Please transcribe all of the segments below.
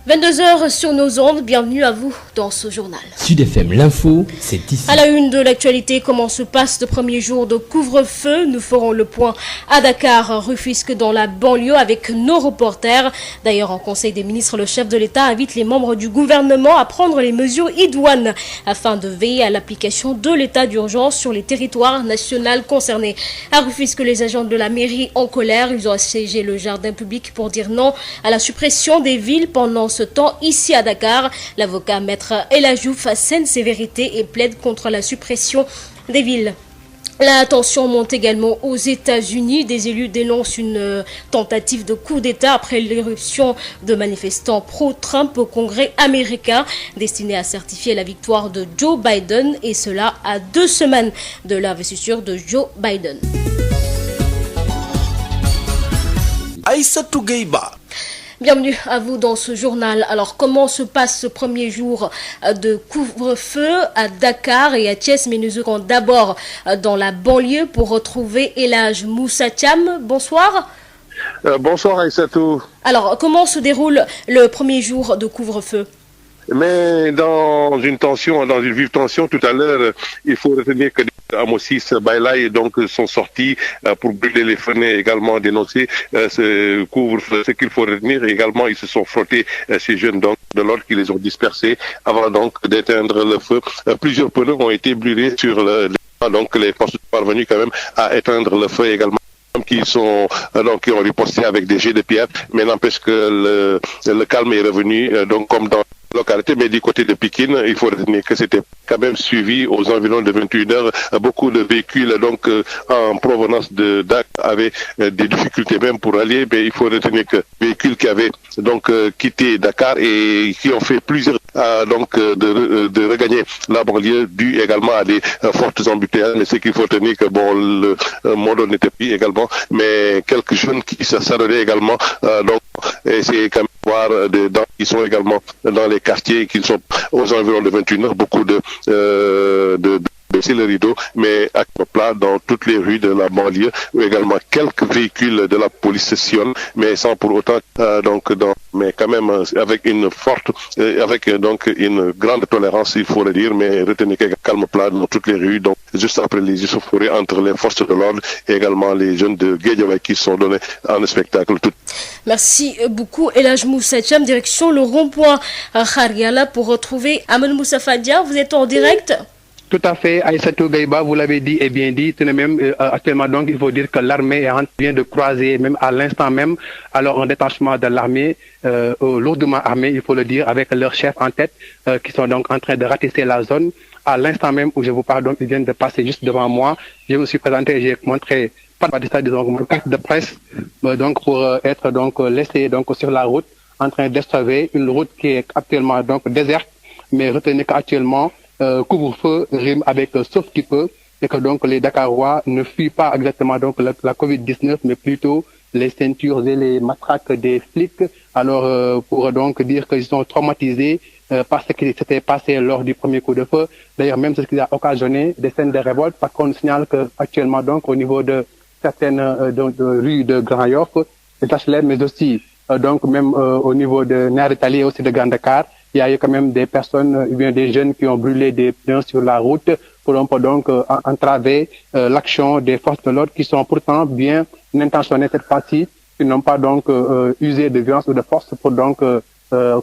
22 heures sur nos ondes, bienvenue à vous dans ce journal. Sud FM, l'info, c'est ici. À la une de l'actualité, comment se passe le premier jour de couvre-feu? Nous ferons le point à Dakar, Rufisque, dans la banlieue avec nos reporters. D'ailleurs, en Conseil des ministres, le chef de l'État invite les membres du gouvernement à prendre les mesures idoines afin de veiller à l'application de l'état d'urgence sur les territoires nationaux concernés. À Rufisque, les agents de la mairie en colère, ils ont assiégé le jardin public pour dire non à la suppression des villes pendant ce temps. Ici à Dakar, l'avocat maître El Ajouf scène ses vérités et plaide contre la suppression des villes. La tension monte également aux États-Unis. Des élus dénoncent une tentative de coup d'État après l'éruption de manifestants pro-Trump au Congrès américain, destiné à certifier la victoire de Joe Biden, et cela à 2 semaines de l'investiture de Joe Biden. Aïssatou Gueye-Ba. Bienvenue à vous dans ce journal. Alors, comment se passe ce premier jour de couvre-feu à Dakar et à Thiès? Mais nous irons d'abord dans la banlieue pour retrouver El Hadj Moussa Thiam. Bonsoir. Bonsoir Aïssatou. Alors, comment se déroule le premier jour de couvre-feu? Mais dans une vive tension, tout à l'heure, il faut retenir que Amossis Bailay donc sont sortis pour brûler les fenêtres, également dénoncer ce couvre-feu. Ce qu'il faut retenir également, ils se sont frottés ces jeunes donc de l'ordre qui les ont dispersés avant donc d'éteindre le feu. Plusieurs pneus ont été brûlés sur donc les forces sont parvenues quand même à éteindre le feu également, qui ont riposté avec des jets de pierre, mais n'empêche que le calme est revenu donc comme dans la localité, mais du côté de Pikine, il faut retenir que c'était quand même suivi aux environs de 21 heures. Beaucoup de véhicules donc en provenance de Dakar avaient des difficultés même pour aller, mais il faut retenir que véhicules qui avaient donc quitté Dakar et qui ont fait plusieurs de regagner la banlieue dû également à des fortes embouteillages. Mais ce qu'il faut retenir que le monde n'était plus également, mais quelques jeunes qui s'arrêtaient également et c'est quand même voir qui sont également dans les quartiers qui sont aux environs de 21 heures, beaucoup de baisser le rideau, mais à plat dans toutes les rues de la banlieue, où également quelques véhicules de la police sillonnent, mais sans pour autant mais quand même avec une grande tolérance, il faut le dire, mais retenez qu'il y a calme plat dans toutes les rues, donc juste après les échauffourées entre les forces de l'ordre et également les jeunes de Guédiawaye qui sont donnés en spectacle. Merci beaucoup El Hadj Moussa Thiam, direction le rond-point Khariala pour retrouver Ahmed Moussa Fadia. Vous êtes en direct? Tout à fait, Aïssatou Gueye-Ba, vous l'avez dit et bien dit. Actuellement, donc, il faut dire que l'armée vient de croiser, même à l'instant même, alors un détachement de l'armée, lourdement armé, il faut le dire, avec leur chef en tête, qui sont donc en train de ratisser la zone. À l'instant même où je vous parle, donc, ils viennent de passer juste devant moi. Je me suis présenté et j'ai montré mon carte de presse, donc, pour être donc laissé donc sur la route, en train d'estraver une route qui est actuellement donc déserte, mais retenez qu'actuellement, couvre-feu rime avec sauf qui peut, et que donc les Dakarois ne fuient pas exactement donc la Covid-19, mais plutôt les ceintures et les matraques des flics. Alors pour donc dire qu'ils sont traumatisés par ce qui s'était passé lors du premier coup de feu. D'ailleurs même c'est ce qui a occasionné des scènes de révolte, parce qu'on signale que actuellement donc au niveau de certaines rues de Grand Yoff, des HLM, mais aussi donc même au niveau de Néar-Italie et aussi de Grand Dakar, il y a eu quand même des personnes, bien des jeunes qui ont brûlé des pneus sur la route pour un peu donc entraver l'action des forces de l'ordre qui sont pourtant bien intentionnées cette fois-ci, qui n'ont pas donc usé de violence ou de force pour donc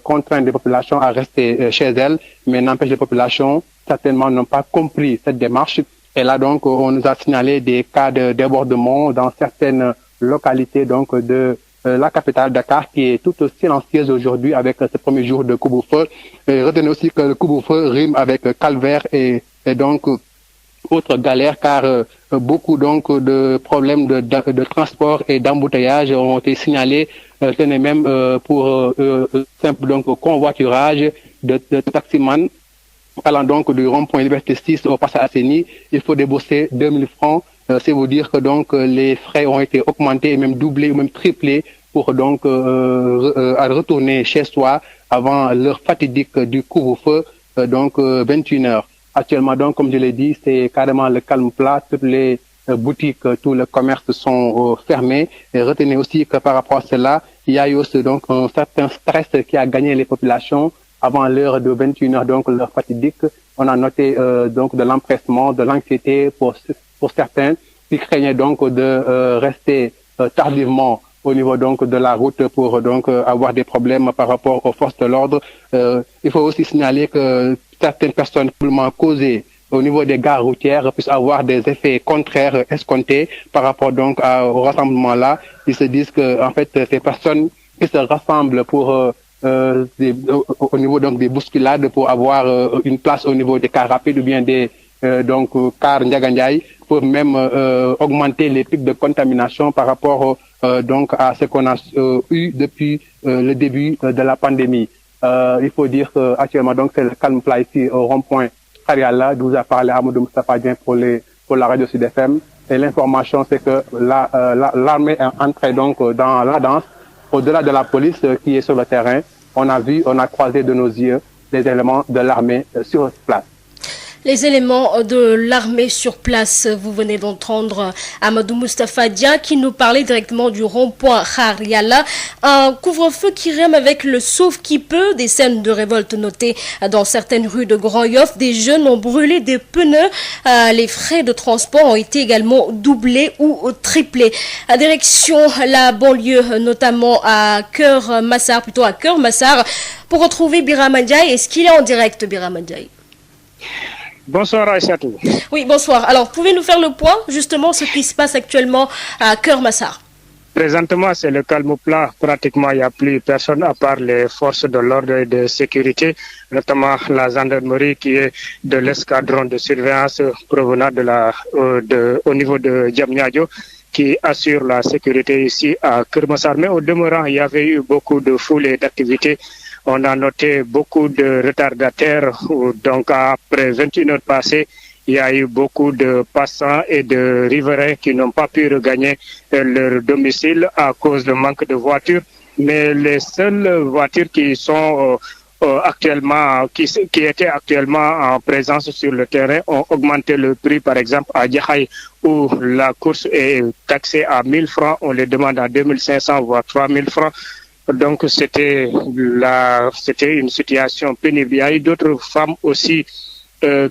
contraindre les populations à rester chez elles, mais n'empêche les populations certainement n'ont pas compris cette démarche. Et là donc on nous a signalé des cas de débordement dans certaines localités donc de la capitale Dakar, qui est toute silencieuse aujourd'hui avec ce premier jour de couvre-feu. Retenez aussi que le couvre-feu rime avec calvaire et donc autres galères, car beaucoup donc de problèmes de transport et d'embouteillage ont été signalés, tenez même pour simple donc convoiturage de taximans allant donc du rond-point Liberté 6 au passage Asseni. Il faut débourser 2000 francs. C'est vous dire que donc les frais ont été augmentés et même doublés ou même triplés pour donc à retourner chez soi avant l'heure fatidique du couvre-feu, donc 21 heures. Actuellement donc, comme je l'ai dit, c'est carrément le calme plat. Toutes les boutiques, tout le commerce sont fermés. Et retenez aussi que par rapport à cela, Il y a eu aussi donc un certain stress qui a gagné les populations avant l'heure de 21h, donc l'heure fatidique. On a noté donc de l'empressement, de l'anxiété pour certains qui craignaient donc de rester tardivement au niveau donc de la route pour donc avoir des problèmes par rapport aux forces de l'ordre. Il faut aussi signaler que certaines personnes probablement causées au niveau des gares routières puissent avoir des effets contraires escomptés par rapport donc au rassemblement là. Ils se disent que en fait ces personnes qui se rassemblent pour au niveau donc des bousculades pour avoir une place au niveau des cars rapides ou bien des donc cars Ndiaga Ndiaye pour même augmenter les pics de contamination par rapport donc à ce qu'on a eu depuis le début de la pandémie. Il faut dire que actuellement donc c'est le calme plat ici au rond-point Khariala, d'où a parlé Amadou Moustapha Dieng pour la radio Sud FM. Et l'information c'est que l'armée est entrée donc dans la danse. Au-delà de la police qui est sur le terrain, on a croisé de nos yeux les éléments de l'armée sur place. Les éléments de l'armée sur place, vous venez d'entendre Amadou Moustapha Dia qui nous parlait directement du rond-point Khariala. Un couvre-feu qui rime avec le sauve-qui-peut, des scènes de révolte notées dans certaines rues de Grand Yoff. Des jeunes ont brûlé des pneus. Les frais de transport ont été également doublés ou triplés. À direction la banlieue, notamment à Keur-Massar, pour retrouver Birama Ndiaye. Est-ce qu'il est en direct, Birama Ndiaye? Bonsoir Aïssatou. Oui, bonsoir. Alors, pouvez nous faire le point, justement, ce qui se passe actuellement à Keur-Massar? Présentement, c'est le calme plat. Pratiquement, il n'y a plus personne à part les forces de l'ordre et de sécurité, notamment la gendarmerie qui est de l'escadron de surveillance provenant au niveau de Diamniadio, qui assure la sécurité ici à Keur-Massar. Mais au demeurant, il y avait eu beaucoup de foule et d'activités. On a noté beaucoup de retardataires. Donc, après 21 heures passées, il y a eu beaucoup de passants et de riverains qui n'ont pas pu regagner leur domicile à cause du manque de voitures. Mais les seules voitures qui sont qui étaient actuellement en présence sur le terrain ont augmenté le prix. Par exemple, à Djahaï, où la course est taxée à 1000 francs, on les demande à 2500 voire 3000 francs. Donc, c'était une situation pénible. Il y a eu d'autres femmes aussi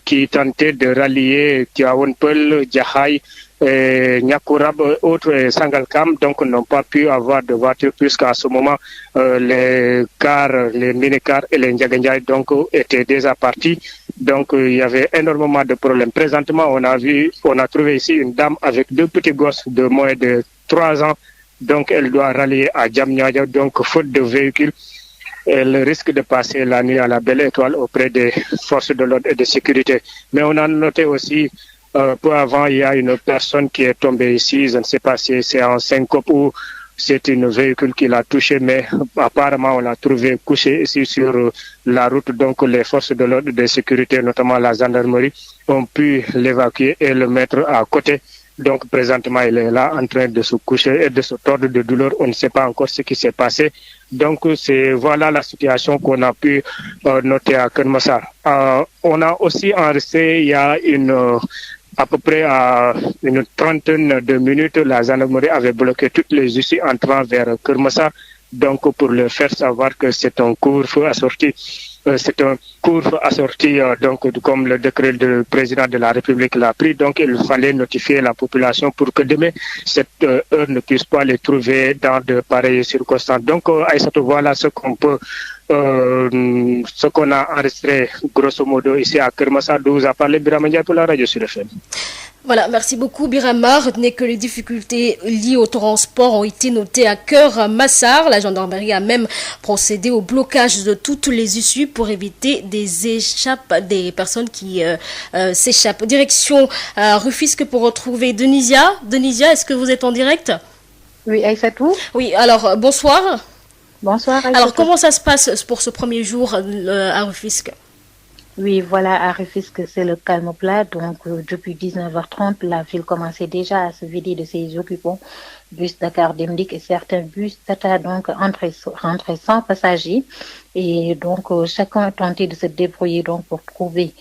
qui tentaient de rallier Tiawanpel, Djahaï, Nyakurab, autres Sangalkam, donc n'ont pas pu avoir de voiture puisqu'à ce moment les cars, les mini-cars et les Ndiaga Ndiaye donc étaient déjà partis. Donc il y avait énormément de problèmes. Présentement, on a trouvé ici une dame avec deux petits gosses de moins de 3 ans. Donc elle doit rallier à Diamniadio, donc faute de véhicules. Elle risque de passer la nuit à la Belle Étoile auprès des forces de l'ordre et de sécurité. Mais on a noté aussi, peu avant, il y a une personne qui est tombée ici. Je ne sais pas si c'est en syncope ou c'est un véhicule qui l'a touché, mais apparemment on l'a trouvé couché ici sur la route. Donc les forces de l'ordre et de sécurité, notamment la gendarmerie, ont pu l'évacuer et le mettre à côté. Donc présentement, il est là en train de se coucher et de se tordre de douleur. On ne sait pas encore ce qui s'est passé. Donc voilà la situation qu'on a pu noter à Keur-Massar. On a aussi enregistré, il y a à peu près une trentaine de minutes, la gendarmerie avait bloqué toutes les issues entrant vers Keur-Massar. Donc pour leur faire savoir que c'est un couvre-feu assorti. C'est un couvre-feu assorti, donc, comme le décret du président de la République l'a pris. Donc, il fallait notifier la population pour que demain, cette heure ne puisse pas les trouver dans de pareilles circonstances. Donc, Aïssatou, voilà ce qu'on a enregistré, grosso modo, ici à Keur-Massar, d'où vous a parlé Birama Ndiaye pour la radio Sud FM. Voilà, merci beaucoup Birama. Retenez que les difficultés liées au transport ont été notées à Keur-Massar. La gendarmerie a même procédé au blocage de toutes les issues pour éviter des personnes qui s'échappent. Direction Rufisque pour retrouver Denisia. Denisia, est-ce que vous êtes en direct? Oui, Aïssatou. Oui, alors bonsoir. Bonsoir Aïssatou. Alors comment ça se passe pour ce premier jour à Rufisque? Oui, voilà, à Rufisque, c'est le calme plat. Donc, depuis 19h30, la ville commençait déjà à se vider de ses occupants. Bus Dakar Demdik et certains bus Tata, donc, rentraient sans passagers. Et donc, chacun a tenté de se débrouiller, donc, pour trouver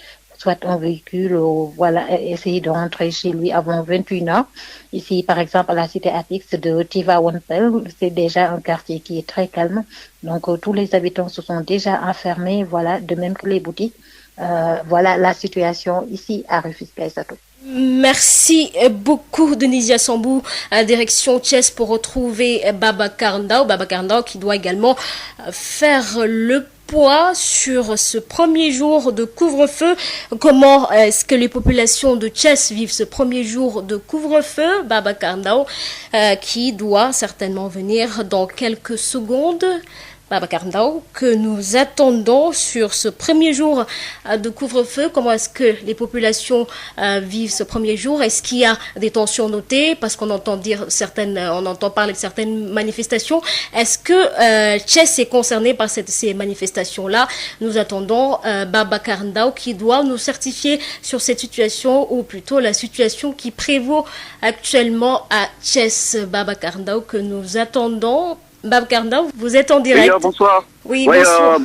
soit un véhicule, voilà, essayer de rentrer chez lui avant 21h. Ici, par exemple, à la cité Apix de Tivaouane-Peulh, c'est déjà un quartier qui est très calme. Donc, tous les habitants se sont déjà enfermés, voilà, de même que les boutiques. Voilà la situation ici à Rufisque-Aïssatou. Merci beaucoup Denisia Sambou, direction Thiès pour retrouver Babacar Ndao. Babacar Ndao qui doit également faire le poids sur ce premier jour de couvre-feu. Comment est-ce que les populations de Thiès vivent ce premier jour de couvre-feu? Babacar Ndao qui doit certainement venir dans quelques secondes. Babacar Ndao, que nous attendons sur ce premier jour de couvre-feu. Comment est-ce que les populations vivent ce premier jour? Est-ce qu'il y a des tensions notées? Parce qu'on entend on entend parler de certaines manifestations. Est-ce que Thiès est concerné par ces manifestations-là? Nous attendons Babacar Ndao qui doit nous certifier sur cette situation, ou plutôt la situation qui prévaut actuellement à Thiès. Babacar Ndao que nous attendons. Babacar Ndao, vous êtes en direct. Oui, bonsoir. Oui, bonsoir.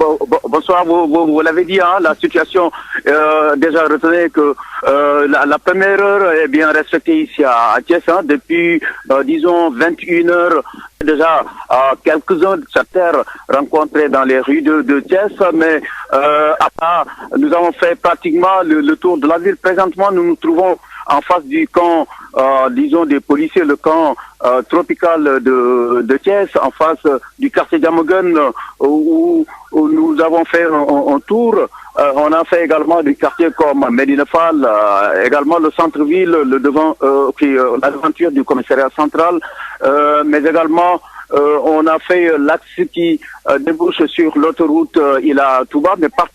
Bonsoir, vous l'avez dit, hein, la situation, déjà retenez que la première heure est bien respectée ici à Thiès, hein, depuis, disons, 21 heures. Déjà, quelques-uns de cette terre rencontrés dans les rues de Thiès, mais nous avons fait pratiquement le tour de la ville. Présentement, nous nous trouvons en face du camp, disons, des policiers, le camp tropical de Thiès, en face du quartier Diamaguène, où nous avons fait un tour. On a fait également des quartiers comme Médina Fall, également le centre-ville, la devanture du commissariat central, mais également on a fait l'axe qui débouche sur l'autoroute Ila Touba, mais par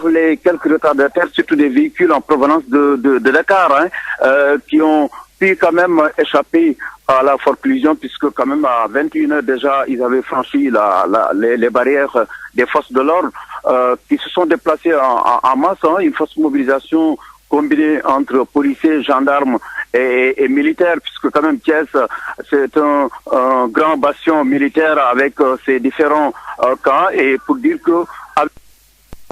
les quelques retardataires, surtout des véhicules en provenance de Dakar, hein, qui ont pu quand même échapper à la forclusion, puisque quand même à 21h déjà, ils avaient franchi les barrières des forces de l'ordre, qui se sont déplacés en masse, hein, une force mobilisation combinée entre policiers, gendarmes et militaires, puisque quand même Thiès, c'est un grand bastion militaire avec ses différents camps, et pour dire que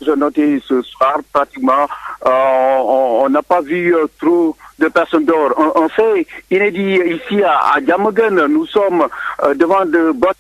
je notais ce soir, pratiquement, on n'a pas vu trop de personnes dehors. On fait inédit ici à Diamaguène. Nous sommes devant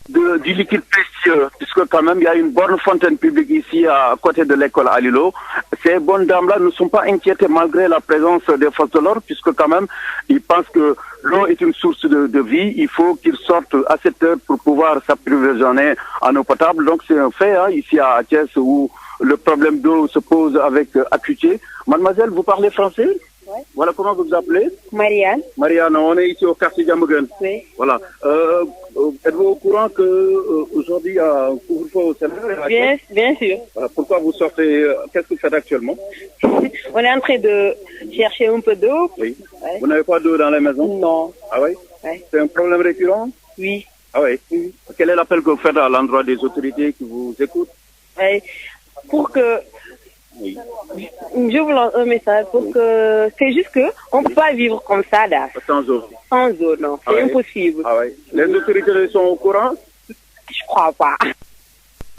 du liquide précieux, puisque quand même il y a une bonne fontaine publique ici à côté de l'école Alilo. Ces bonnes dames-là ne sont pas inquiétées malgré la présence des forces de l'ordre, puisque quand même ils pensent que l'eau est une source de vie. Il faut qu'ils sortent à cette heure pour pouvoir s'approvisionner en eau potable. Donc c'est un fait, hein, ici à Thiès, où le problème d'eau se pose avec acuité. Mademoiselle, vous parlez français? Oui. Voilà, comment vous vous appelez? Marianne. Marianne, on est ici au quartier Diamaguène. Oui. Voilà. Êtes-vous au courant que aujourd'hui il y a un couvre-feu au Sénégal? Bien sûr. Voilà. Pourquoi vous sortez? Qu'est-ce que vous faites actuellement? On est en train de chercher un peu d'eau. Oui. Ouais. Vous n'avez pas d'eau dans la maison? Non. Ah oui? Ouais. C'est un problème récurrent? Oui. Ah oui? Quel est l'appel que vous faites à l'endroit des autorités qui vous écoutent? Ouais. Pour que... Oui. Je vous lance un message pour que... C'est juste que on ne peut pas vivre comme ça, là. Sans eau? Sans eau, non. C'est impossible. Ah oui. Les autorités sont au courant? Je crois pas.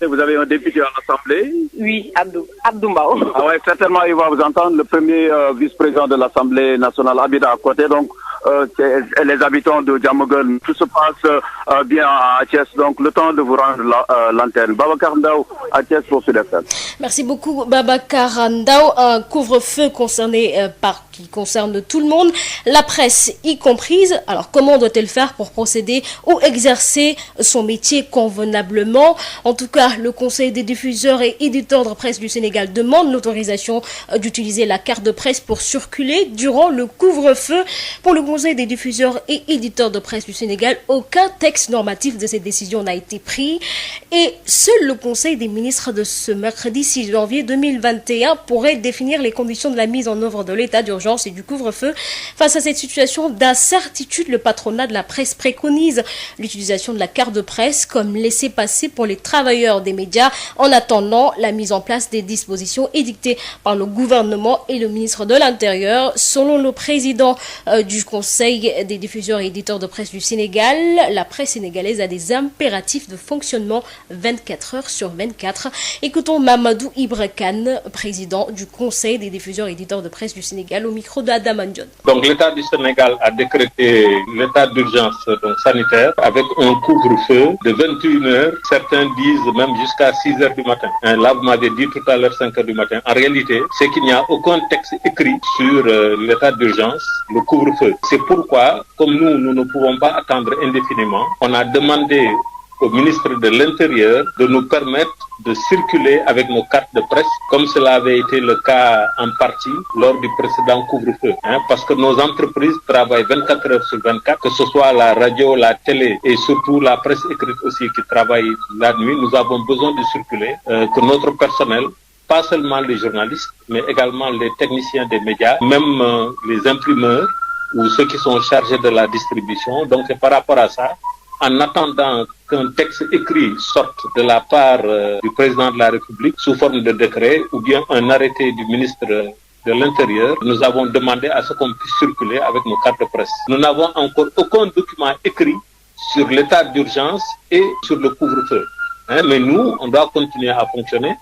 Vous avez un député à l'Assemblée? Oui, Abdou Mbao. Ah ouais, certainement, il va vous entendre. Le premier vice-président de l'Assemblée nationale habite à côté, donc les habitants de Diamaguène. Tout se passe bien à Thiès, donc le temps de vous rendre l'antenne. Babacar Ndao à Thiès pour Sud FM. Merci beaucoup Babacar Ndao. Un couvre-feu qui concerne tout le monde, la presse y comprise. Alors comment doit-elle faire pour procéder ou exercer son métier convenablement? En tout cas, le Conseil des diffuseurs et éditeurs de presse du Sénégal demande l'autorisation d'utiliser la carte de presse pour circuler durant le couvre-feu. Pour le Conseil des diffuseurs et éditeurs de presse du Sénégal, aucun texte normatif de cette décision n'a été pris et seul le Conseil des ministres de ce mercredi 6 janvier 2021 pourrait définir les conditions de la mise en œuvre de l'état d'urgence d'urgence et du couvre-feu. Face à cette situation d'incertitude, le patronat de la presse préconise l'utilisation de la carte de presse comme laissez-passer pour les travailleurs des médias en attendant la mise en place des dispositions édictées par le gouvernement et le ministre de l'Intérieur. Selon le président du Conseil des diffuseurs et éditeurs de presse du Sénégal, la presse sénégalaise a des impératifs de fonctionnement 24 heures sur 24. Écoutons Mamadou Ibra Kane, président du Conseil des diffuseurs et éditeurs de presse du Sénégal, au micro d'Adam Andion. Donc l'État du Sénégal a décrété l'état d'urgence sanitaire avec un couvre-feu de 21 heures. Certains disent même jusqu'à 6 heures du matin. Là, vous m'avez dit tout à l'heure 5 heures du matin. En réalité, c'est qu'il n'y a aucun texte écrit sur l'état d'urgence, le couvre-feu. C'est pourquoi, comme nous ne pouvons pas attendre indéfiniment, on a demandé au ministre de l'Intérieur de nous permettre de circuler avec nos cartes de presse, comme cela avait été le cas en partie lors du précédent couvre-feu. Parce que nos entreprises travaillent 24 heures sur 24, que ce soit la radio, la télé et surtout la presse écrite aussi qui travaille la nuit. Nous avons besoin de circuler, que notre personnel, pas seulement les journalistes, mais également les techniciens des médias, même les imprimeurs ou ceux qui sont chargés de la distribution. Donc c'est par rapport à ça, en attendant qu'un texte écrit sorte de la part du président de la République sous forme de décret ou bien un arrêté du ministre de l'Intérieur, nous avons demandé à ce qu'on puisse circuler avec nos cartes de presse. Nous n'avons encore aucun document écrit sur l'état d'urgence et sur le couvre-feu. Mais nous, on doit continuer à fonctionner.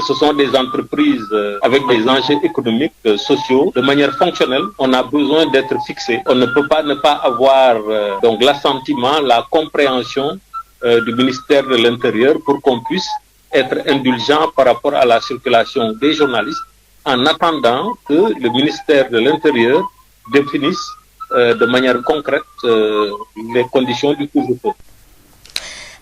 Ce sont des entreprises avec des enjeux économiques, sociaux, de manière fonctionnelle. On a besoin d'être fixé. On ne peut pas ne pas avoir donc l'assentiment, la compréhension du ministère de l'Intérieur pour qu'on puisse être indulgent par rapport à la circulation des journalistes en attendant que le ministère de l'Intérieur définisse de manière concrète les conditions du couvre-feu.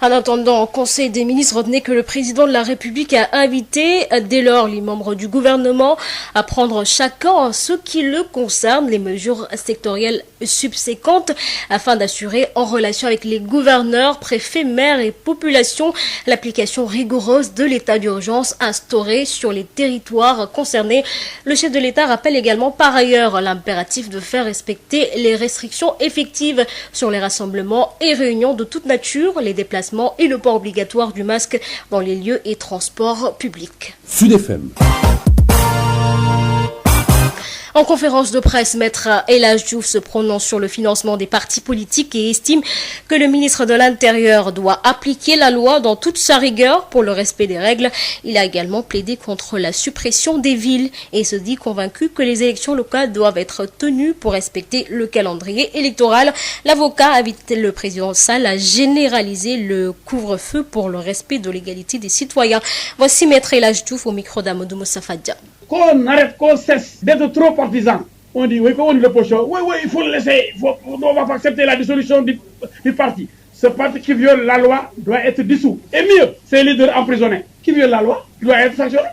En attendant, au Conseil des ministres, retenez que le président de la République a invité dès lors les membres du gouvernement à prendre chacun en ce qui le concerne les mesures sectorielles subséquentes afin d'assurer en relation avec les gouverneurs, préfets, maires et populations l'application rigoureuse de l'état d'urgence instauré sur les territoires concernés. Le chef de l'État rappelle également par ailleurs l'impératif de faire respecter les restrictions effectives sur les rassemblements et réunions de toute nature, les déplacements et le port obligatoire du masque dans les lieux et transports publics. Sud FM. En conférence de presse, Maître El Hadji Diouf se prononce sur le financement des partis politiques et estime que le ministre de l'Intérieur doit appliquer la loi dans toute sa rigueur pour le respect des règles. Il a également plaidé contre la suppression des villes et se dit convaincu que les élections locales doivent être tenues pour respecter le calendrier électoral. L'avocat invite le président Sall à généraliser le couvre-feu pour le respect de l'égalité des citoyens. Voici Maître El Hadji Diouf au micro d'Amadou Moussa Fadia. Qu'on arrête, qu'on cesse d'être trop partisan. On dit, oui, qu'on est l'opposition. Oui, oui, il faut le laisser. On ne va pas accepter la dissolution du parti. Ce parti qui viole la loi doit être dissous. Et mieux, ses leaders emprisonnés. Qui viole la loi doit être sanctionné.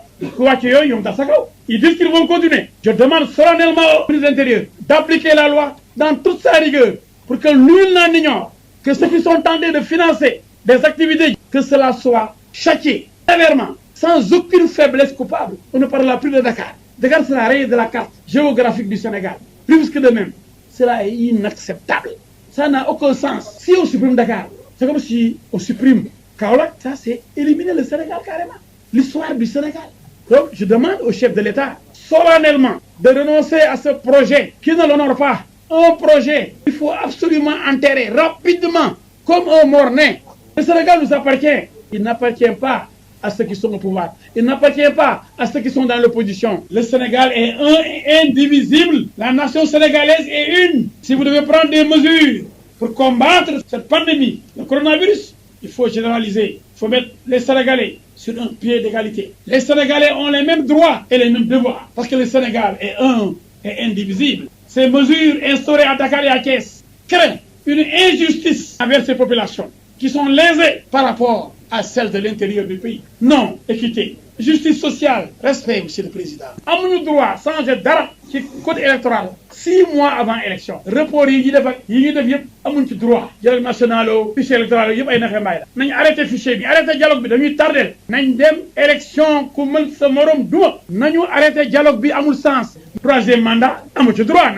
Ils disent qu'ils vont continuer. Je demande solennellement au ministre de l'Intérieur d'appliquer la loi dans toute sa rigueur pour que nul n'en ignore que ceux qui sont tentés de financer des activités, que cela soit châtié sévèrement, sans aucune faiblesse coupable. On ne parlera plus de Dakar. Dakar sera rayé de la carte géographique du Sénégal. Plus que de même. Cela est inacceptable. Ça n'a aucun sens. Si on supprime Dakar, c'est comme si on supprime Kaolack. Ça, c'est éliminer le Sénégal carrément. L'histoire du Sénégal. Donc, je demande au chef de l'État, solennellement, de renoncer à ce projet qui ne l'honore pas. Un projet qu'il faut absolument enterrer rapidement, comme un mort-né. Le Sénégal nous appartient. Il n'appartient pas à ceux qui sont au pouvoir. Il n'appartient pas à ceux qui sont dans l'opposition. Le Sénégal est un et indivisible. La nation sénégalaise est une. Si vous devez prendre des mesures pour combattre cette pandémie, le coronavirus, il faut généraliser. Il faut mettre les Sénégalais sur un pied d'égalité. Les Sénégalais ont les mêmes droits et les mêmes devoirs. Parce que le Sénégal est un et indivisible. Ces mesures instaurées à Dakar et à Thiès créent une injustice envers ces populations qui sont lésées par rapport à celle de l'intérieur du pays. Non, équité, justice sociale, respect, monsieur le président. Amuñu droit changer dara ci code électoral 6 mois avant élection. Report yi ñu def yëpp amuñ ci droit. Dialogue national fichier électoral yëpp ay naxe mbaay la. Nañ arrêté fichier bi, arrêté dialogue bi dañuy tardel. Nañ dem élection ku mën sa morom duma. Nañu arrêté dialogue bi amul sens. troisième mandat, droit,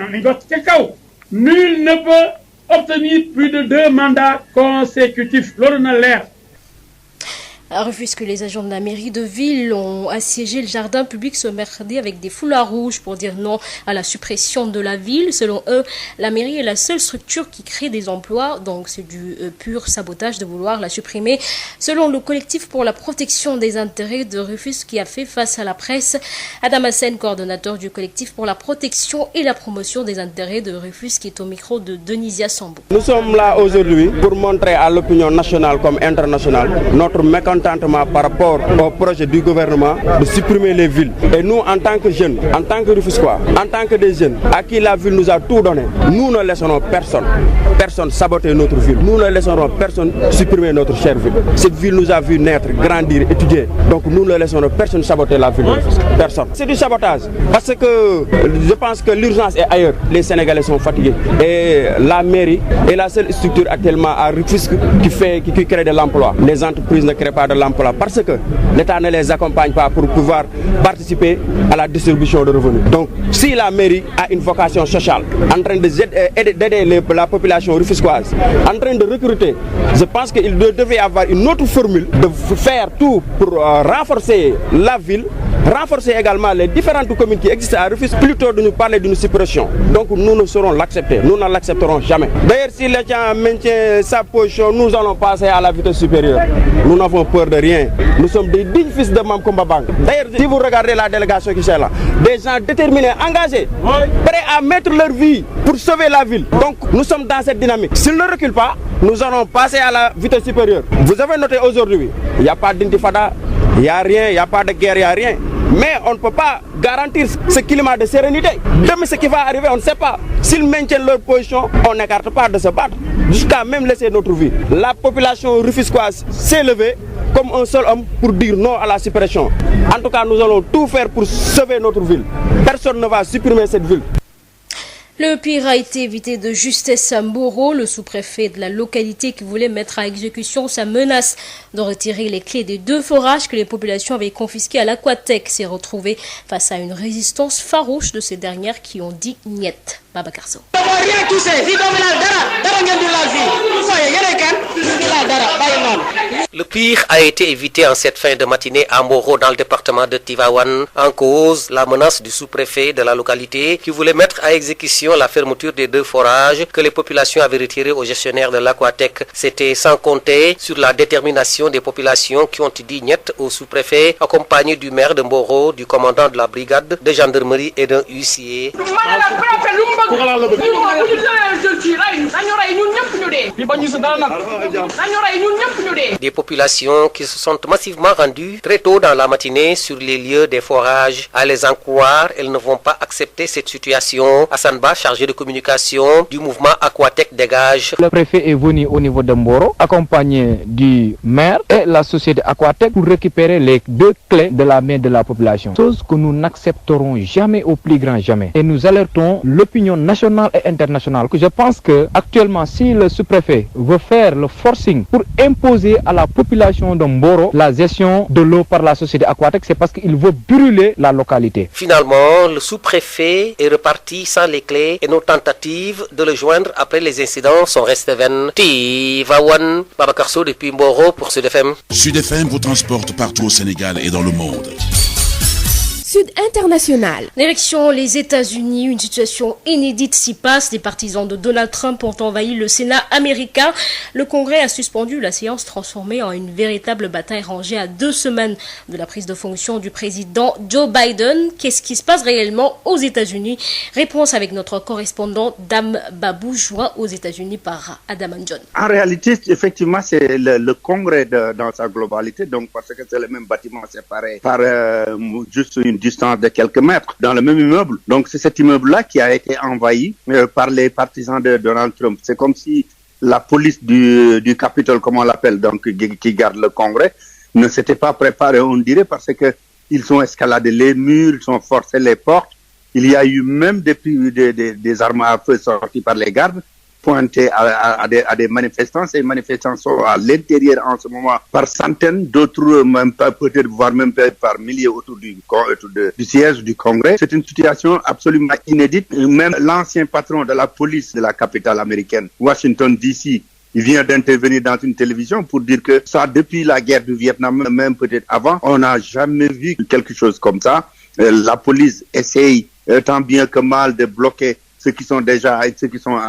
nul ne peut obtenir plus de 2 mandats consécutifs. L'air. À Rufisque, les agents de la mairie de ville ont assiégé le jardin public ce mercredi avec des foulards rouges pour dire non à la suppression de la ville. Selon eux, la mairie est la seule structure qui crée des emplois, donc c'est du pur sabotage de vouloir la supprimer. Selon le collectif pour la protection des intérêts de Rufisque qui a fait face à la presse, Adam Hassen, coordonnateur du collectif pour la protection et la promotion des intérêts de Rufisque, est au micro de Denisia Sambou. Nous sommes là aujourd'hui pour montrer à l'opinion nationale comme internationale notre mécontentement par rapport au projet du gouvernement de supprimer les villes. Et nous, en tant que jeunes, en tant que Rufisquois, en tant que des jeunes à qui la ville nous a tout donné, nous ne laisserons personne saboter notre ville. Nous ne laisserons personne supprimer notre chère ville. Cette ville nous a vu naître, grandir, étudier. Donc nous ne laisserons personne saboter la ville de Rufisque. Personne. C'est du sabotage. Parce que je pense que l'urgence est ailleurs. Les Sénégalais sont fatigués. Et la mairie est la seule structure actuellement à Rufisque qui crée de l'emploi. Les entreprises ne créent pas de l'emploi parce que l'État ne les accompagne pas pour pouvoir participer à la distribution de revenus. Donc si la mairie a une vocation sociale en train d'aider la population rufisquoise, en train de recruter, je pense qu'il devait y avoir une autre formule de faire tout pour renforcer la ville, renforcer également les différentes communes qui existent à Rufisque, plutôt de nous parler d'une suppression. Donc nous ne saurons l'accepter, nous ne l'accepterons jamais. D'ailleurs, si l'État maintient sa position, nous allons passer à la vitesse supérieure. Nous n'avons peur de rien. Nous sommes des dignes fils de Mamkomba Bang. D'ailleurs, si vous regardez la délégation qui est là, des gens déterminés, engagés, prêts à mettre leur vie pour sauver la ville. Donc nous sommes dans cette dynamique. S'ils ne reculent pas, nous allons passer à la vitesse supérieure. Vous avez noté aujourd'hui, il n'y a pas d'intifada, il n'y a rien, il n'y a pas de guerre, il n'y a rien. Mais on ne peut pas garantir ce climat de sérénité. Demain, ce qui va arriver, on ne sait pas. S'ils maintiennent leur position, on n'écarte pas de se battre, jusqu'à même laisser notre vie. La population rufisquoise s'est levée comme un seul homme pour dire non à la suppression. En tout cas, nous allons tout faire pour sauver notre ville. Personne ne va supprimer cette ville. Le pire a été évité de justesse Mboro, le sous-préfet de la localité qui voulait mettre à exécution sa menace de retirer les clés des 2 forages que les populations avaient confisqués à l'Aquatec, s'est retrouvé face à une résistance farouche de ces dernières qui ont dit niet. Babacar Sow. Le pire a été évité en cette fin de matinée à Mboro dans le département de Tivaouane. En cause, la menace du sous-préfet de la localité qui voulait mettre à exécution la fermeture des 2 forages que les populations avaient retirés aux gestionnaires de l'Aquatec. C'était sans compter sur la détermination des populations qui ont dit niet au sous-préfet, accompagné du maire de Mboro, du commandant de la brigade de gendarmerie et d'un huissier. Des populations qui se sont massivement rendues très tôt dans la matinée sur les lieux des forages. À les en croire, elles ne vont pas accepter cette situation. Hassan Ba, chargé de communication du mouvement Aquatec Dégage. Le préfet est venu au niveau de Mboro, accompagné du maire et la société Aquatec pour récupérer les 2 clés de la main de la population. Chose que nous n'accepterons jamais au plus grand jamais. Et nous alertons l'opinion nationale et internationale que je pense que actuellement, si le sous-préfet veut faire le forcing pour imposer à la population de Mboro la gestion de l'eau par la société Aquatec, c'est parce qu'il veut brûler la localité. Finalement, le sous-préfet est reparti sans les clés et nos tentatives de le joindre après les incidents sont restées vaines. Tivaouane, Babacar Sow depuis Mboro pour Sud FM. Sud FM vous transporte partout au Sénégal et dans le monde. Sud International. L'élection, les États-Unis, une situation inédite s'y passe. Les partisans de Donald Trump ont envahi le Sénat américain. Le Congrès a suspendu la séance transformée en une véritable bataille rangée à 2 semaines de la prise de fonction du président Joe Biden. Qu'est-ce qui se passe réellement aux États-Unis? Réponse avec notre correspondant Dame Babou, joint aux États-Unis par Adam John. En réalité, effectivement, c'est le Congrès dans sa globalité, donc parce que c'est le même bâtiment séparé par juste une distance de quelques mètres dans le même immeuble. Donc c'est cet immeuble-là qui a été envahi par les partisans de Donald Trump. C'est comme si la police du Capitole, comme on l'appelle, donc qui garde le Congrès, ne s'était pas préparée, on dirait, parce que ils ont escaladé les murs, ils ont forcé les portes. Il y a eu même des armes à feu sorties par les gardes. pointé à des manifestants. Ces manifestants sont à l'intérieur en ce moment par centaines, d'autres même pas, peut-être voire même par milliers autour du siège du Congrès. C'est une situation absolument inédite. Même l'ancien patron de la police de la capitale américaine, Washington DC, il vient d'intervenir dans une télévision pour dire que ça, depuis la guerre du Vietnam, même peut-être avant, on n'a jamais vu quelque chose comme ça. La police essaye tant bien que mal de bloquer ceux qui sont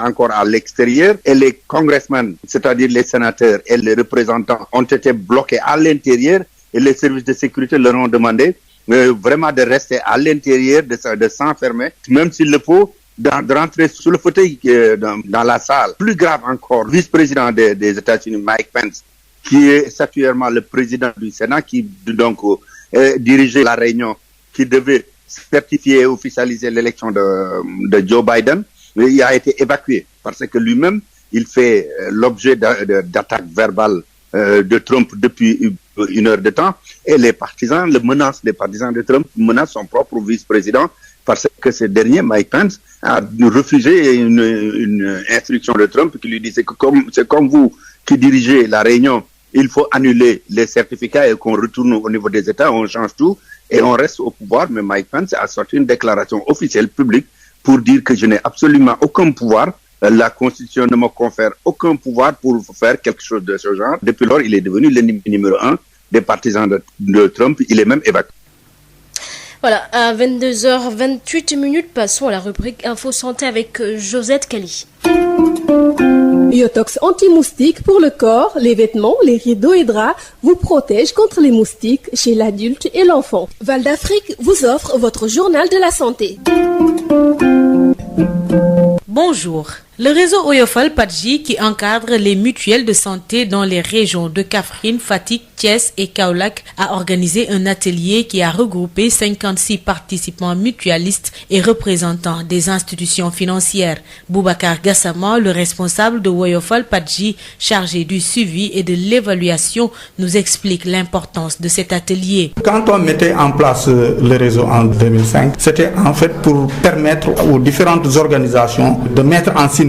encore à l'extérieur, et les congressmen, c'est-à-dire les sénateurs et les représentants, ont été bloqués à l'intérieur, et les services de sécurité leur ont demandé vraiment de rester à l'intérieur, de s'enfermer, même s'il le faut, de rentrer sous le fauteuil dans la salle. Plus grave encore, vice-président des États-Unis, Mike Pence, qui est statuairement le président du Sénat, qui donc dirigeait la réunion qui devait certifier et officialiser l'élection de Joe Biden, mais il a été évacué parce que lui-même, il fait l'objet d'attaques verbales de Trump depuis une heure de temps, et les partisans de Trump menacent son propre vice-président parce que ce dernier, Mike Pence, a refusé une instruction de Trump qui lui disait que c'est comme vous qui dirigez la réunion, il faut annuler les certificats et qu'on retourne au niveau des États, on change tout et on reste au pouvoir. Mais Mike Pence a sorti une déclaration officielle publique pour dire que je n'ai absolument aucun pouvoir. La Constitution ne me confère aucun pouvoir pour faire quelque chose de ce genre. Depuis lors, il est devenu l'ennemi numéro 1 des partisans de Trump. Il est même évacué. Voilà, à 22h28, passons à la rubrique Info Santé avec Josette Kali. Yotox anti-moustique pour le corps, les vêtements, les rideaux et draps vous protège contre les moustiques chez l'adulte et l'enfant. Val d'Afrique vous offre votre journal de la santé. Bonjour. Le réseau Oyofal Padji, qui encadre les mutuelles de santé dans les régions de Kaffrine, Fatick, Thiès et Kaolack, a organisé un atelier qui a regroupé 56 participants mutualistes et représentants des institutions financières. Boubacar Gassama, le responsable de Oyofal Padji, chargé du suivi et de l'évaluation, nous explique l'importance de cet atelier. Quand on mettait en place le réseau en 2005, c'était en fait pour permettre aux différentes organisations de mettre en synergie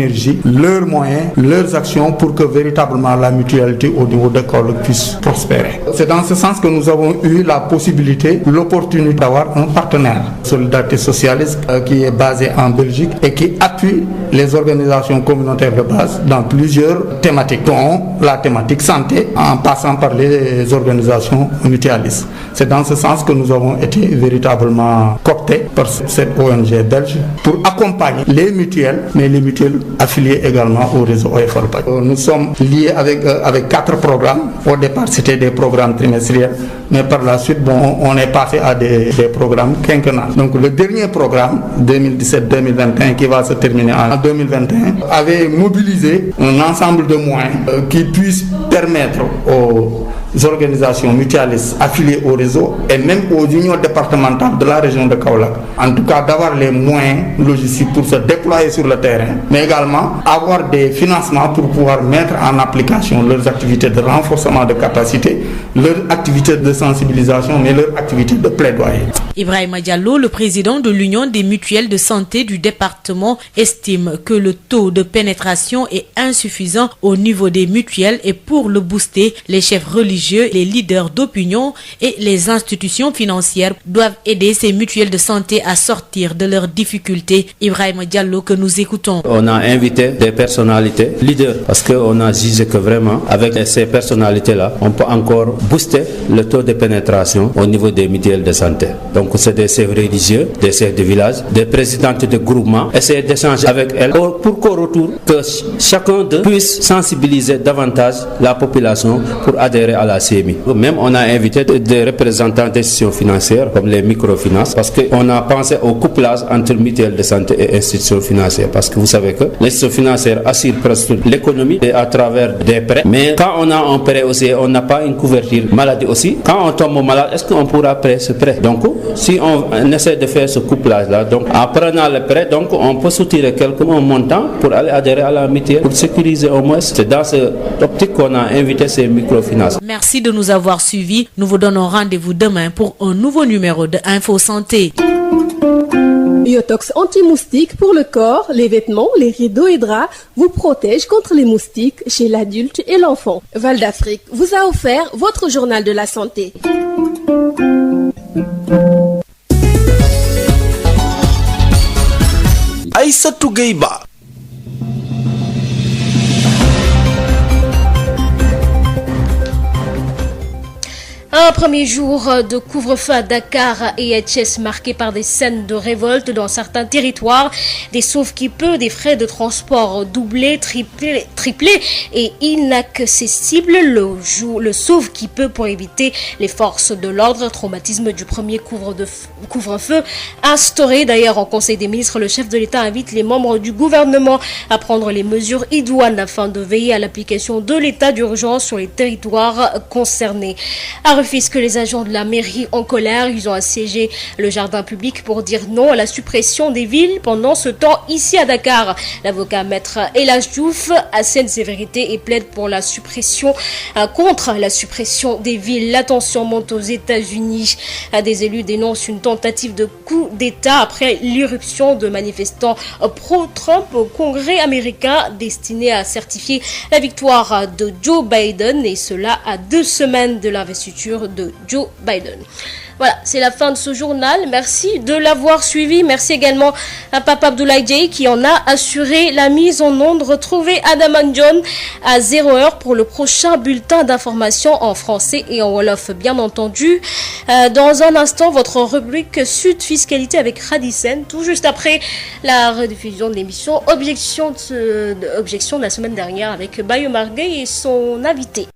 leurs moyens, leurs actions pour que véritablement la mutualité au niveau de Kaolack puisse prospérer. C'est dans ce sens que nous avons eu la possibilité, l'opportunité d'avoir un partenaire, Solidarité Socialiste, qui est basé en Belgique et qui appuie les organisations communautaires de base dans plusieurs thématiques, dont la thématique santé, en passant par les organisations mutualistes. C'est dans ce sens que nous avons été véritablement cooptés par cette ONG belge pour accompagner les mutuelles, mais les mutuelles affiliées également au réseau Oyofal Padji. Nous sommes liés avec 4 programmes. Au départ, c'était des programmes trimestriels, mais par la suite, on est passé à des programmes quinquennales. Donc le dernier programme, 2017-2021, qui va se terminer en 2021, avait mobilisé un ensemble de moyens qui puissent permettre aux organisations mutualistes affiliées au réseau et même aux unions départementales de la région de Kaolack, en tout cas d'avoir les moyens logistiques pour se déployer sur le terrain, mais également avoir des financements pour pouvoir mettre en application leurs activités de renforcement de capacité, leurs activités de sensibilisation, mais leurs activités de plaidoyer. Ibrahima Diallo, le président de l'Union des mutuelles de santé du département, estime que le taux de pénétration est insuffisant au niveau des mutuelles et pour le booster, les chefs religieux, les leaders d'opinion et les institutions financières doivent aider ces mutuelles de santé à sortir de leurs difficultés. Ibrahima Diallo, que nous écoutons. On a invité des personnalités leaders parce qu'on a jugé que vraiment avec ces personnalités-là, on peut encore booster le taux de pénétration au niveau des mutuelles de santé. Donc c'est des chefs religieux, des chefs de village, des présidentes de groupements, essayer d'échanger avec elles pour qu'au retour, que chacun d'eux puisse sensibiliser davantage la population pour adhérer à la CMI. Même on a invité des représentants d'institutions financières comme les microfinances parce qu'on a pensé au couplage entre mutuelles de santé et institutions financières parce que vous savez que l'institution financière assure presque l'économie et à travers des prêts. Mais quand on a un prêt aussi, on n'a pas une couverture maladie aussi. Quand on tombe malade, est-ce qu'on pourra payer ce prêt? Donc si on essaie de faire ce couplage-là, donc en prenant le prêt, donc on peut soutirer un montant pour aller adhérer à la mutuelle, pour sécuriser au moins. C'est dans cette optique qu'on a invité ces microfinances. Merci de nous avoir suivis. Nous vous donnons rendez-vous demain pour un nouveau numéro de Info Santé. Biotox anti-moustique pour le corps, les vêtements, les rideaux et draps vous protège contre les moustiques chez l'adulte et l'enfant. Val d'Afrique vous a offert votre journal de la santé. Aïssatou Gueye-Ba. Un premier jour de couvre-feu à Dakar et à Thiès marqué par des scènes de révolte dans certains territoires, des sauve-qui-peut, des frais de transport doublés, triplés et inaccessibles. Le sauve-qui-peut pour éviter les forces de l'ordre, traumatisme du premier couvre-feu instauré. D'ailleurs, en Conseil des ministres, le chef de l'État invite les membres du gouvernement à prendre les mesures idoines afin de veiller à l'application de l'état d'urgence sur les territoires concernés. À Rufisque, les agents de la mairie en colère, ils ont assiégé le jardin public pour dire non à la suppression des villes. Pendant ce temps, ici à Dakar, l'avocat maître Elhadj Diouf assène ses vérités et plaide pour la suppression, contre la suppression des villes. La tension monte aux États-Unis. Des élus dénoncent une tentative de coup d'État après l'irruption de manifestants pro-Trump au Congrès américain destiné à certifier la victoire de Joe Biden, et cela à 2 semaines de l'investiture de Joe Biden. Voilà, c'est la fin de ce journal. Merci de l'avoir suivi. Merci également à Papa Abdoulaye Dieye qui en a assuré la mise en onde. Retrouvez Adam John à 0h pour le prochain bulletin d'information en français et en wolof, bien entendu. Dans un instant, votre rubrique Sud Fiscalité avec Radicen, tout juste après la rediffusion de l'émission Objection de la semaine dernière avec Bayo Marguet et son invité.